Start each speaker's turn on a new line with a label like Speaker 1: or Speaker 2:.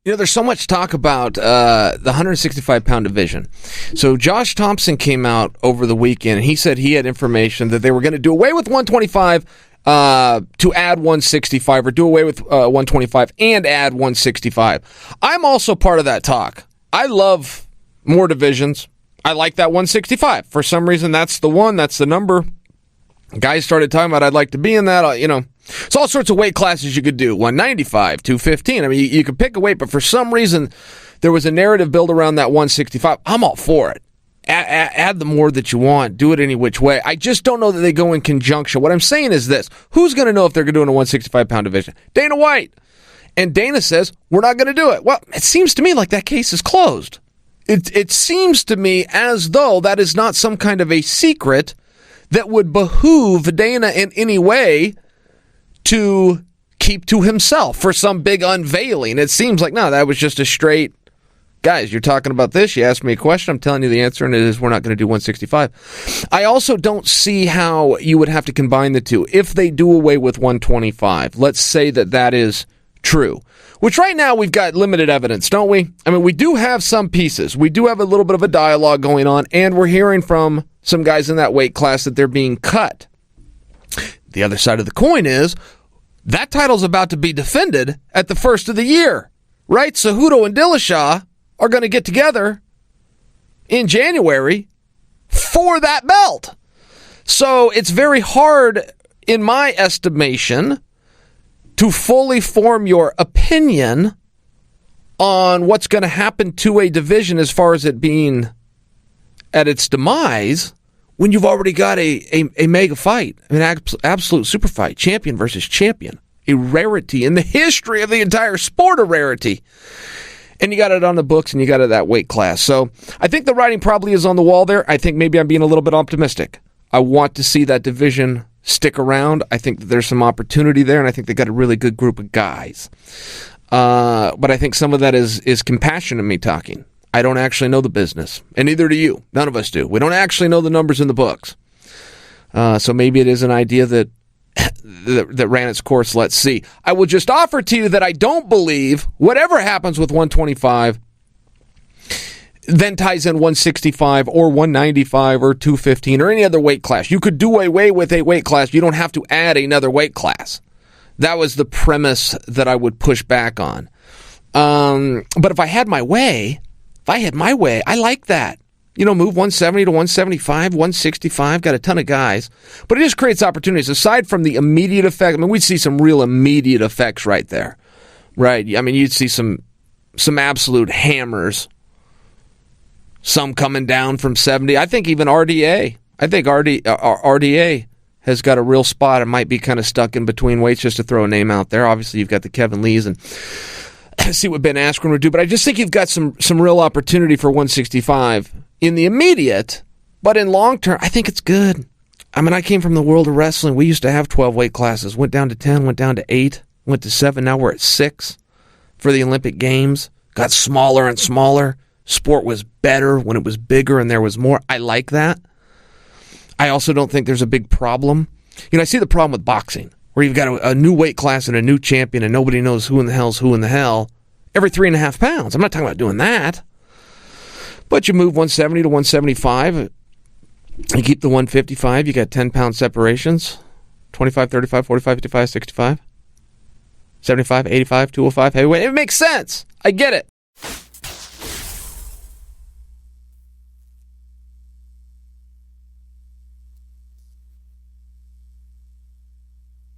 Speaker 1: You know, there's so much talk about the 165-pound division. So Josh Thompson came out over the weekend, and he said he had information that they were going to do away with 125 to add 165, or do away with 125 and add 165. I'm also part of that talk. I love more divisions. I like that 165. For some reason, that's the one. That's the number. Guys started talking about I'd like to be in that, It's all sorts of weight classes you could do. 195, 215. I mean, you could pick a weight, but for some reason, there was a narrative built around that 165. I'm all for it. Add the more that you want. Do it any which way. I just don't know that they go in conjunction. What I'm saying is this. Who's going to know if they're doing a 165-pound division? Dana White. And Dana says, we're not going to do it. Well, it seems to me like that case is closed. It seems to me as though that is not some kind of a secret that would behoove Dana in any way to keep to himself for some big unveiling. It seems like, no, that was just a straight, guys, you're talking about this, you asked me a question, I'm telling you the answer, and it is we're not going to do 165. I also don't see how you would have to combine the two. If they do away with 125, let's say that is true, which right now we've got limited evidence, don't we? I mean, we do have some pieces. We do have a little bit of a dialogue going on, and we're hearing from some guys in that weight class that they're being cut. The other side of the coin is that title's about to be defended at the first of the year, right? Cejudo and Dillashaw are going to get together in January for that belt. So it's very hard, in my estimation, to fully form your opinion on what's going to happen to a division as far as it being at its demise when you've already got a mega fight, an absolute super fight, champion versus champion, a rarity in the history of the entire sport, a rarity. And you got it on the books, and you got it at that weight class. So I think the writing probably is on the wall there. I think maybe I'm being a little bit optimistic. I want to see that division stick around. I think that there's some opportunity there, and I think they got a really good group of guys. But I think some of that is compassion in me talking. I don't actually know the business, and neither do you. None of us do. We don't actually know the numbers in the books. So maybe it is an idea that ran its course. Let's see. I will just offer to you that I don't believe whatever happens with 125 then ties in 165 or 195 or 215 or any other weight class. You could do away with a weight class. You don't have to add another weight class. That was the premise that I would push back on. But if I had my way, I like that. Move 170 to 175, 165, got a ton of guys. But it just creates opportunities. Aside from the immediate effect, we'd see some real immediate effects right there. Right? You'd see some absolute hammers. Some coming down from 70. I think even RDA. RDA has got a real spot. It might be kind of stuck in between weights, just to throw a name out there. Obviously, you've got the Kevin Lees and see what Ben Askren would do. But I just think you've got some real opportunity for 165 in the immediate. But in long term, I think it's good. I came from the world of wrestling. We used to have 12 weight classes. Went down to 10, went down to 8, went to 7. Now we're at 6 for the Olympic Games. Got smaller and smaller. Sport was better when it was bigger and there was more. I like that. I also don't think there's a big problem. I see the problem with boxing, where you've got a new weight class and a new champion and nobody knows who in the hell's who in the hell every 3.5 pounds. I'm not talking about doing that. But you move 170 to 175. You keep the 155. You got 10-pound separations. 25, 35, 45, 55, 65. 75, 85, 205. Heavyweight. It makes sense. I get it.